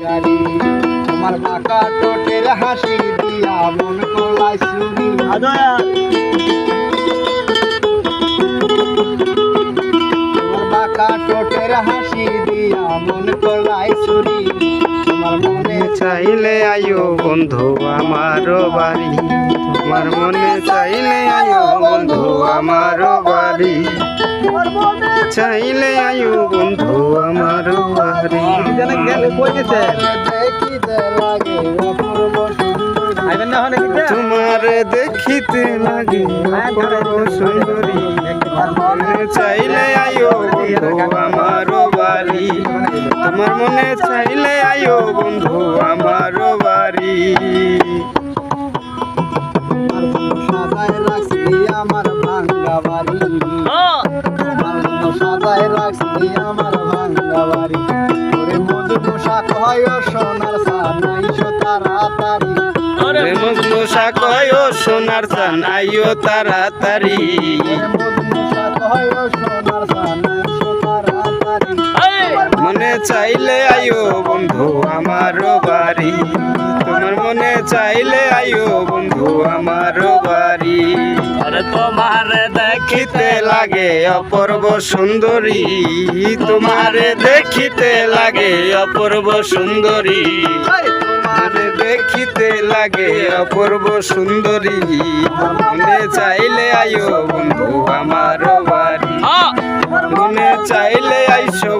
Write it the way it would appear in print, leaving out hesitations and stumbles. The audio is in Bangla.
তোমার বাঁকা ঠোঁটের হাসি দিয়া মন করলাই চুরি। তোমার বাঁকা ঠোঁটের হাসি দিয়া মন করলাই চুরি। তোমার মনে চাইলে আয়ো বন্ধু আমার বাড়ি, তোমার মনে চাইলে আয়ো বন্ধু আমার বাড়ি, চাইলে আয়ো বন্ধু আমার বাড়ি। দেখিতে লাগে অপূর্ব সুন্দরী। তোমার দেখিতে লাগে অপূর্ব সুন্দরী, মনে চাইলে আয়ো বন্ধু আমার বাড়ি, তোমার মনে চাইলে আয়ো বন্ধু আমার বাড়ি। সাজায় রাখছি আমার ভাঙ্গা বাড়ি, সাজায় রাখছি আমার ভাঙ্গা বাড়ি। ওরে মধু পোশাক হয় সোনার সানাইশো তাড়াতাড়ি। মজনু শাক হয় সোনার চান আইও তাড়াতাড়ি, মধু পোশাক হয় সোনার সানাইশো তাড়াতাড়ি। মনে চাইলে আইও বন্ধু আমার বাড়ি, তোমার মনে চাইলে আইও বন্ধু আমার বাড়ি। তোমার দেখিতে লাগে অপূর্ব সুন্দরী, তোমার দেখিতে লাগে অপূর্ব সুন্দরী, তোমার দেখিতে লাগে অপূর্ব সুন্দরী, মনে চাইলে আইও বন্ধু আমার বাড়ি, মনে চাইলে আইসো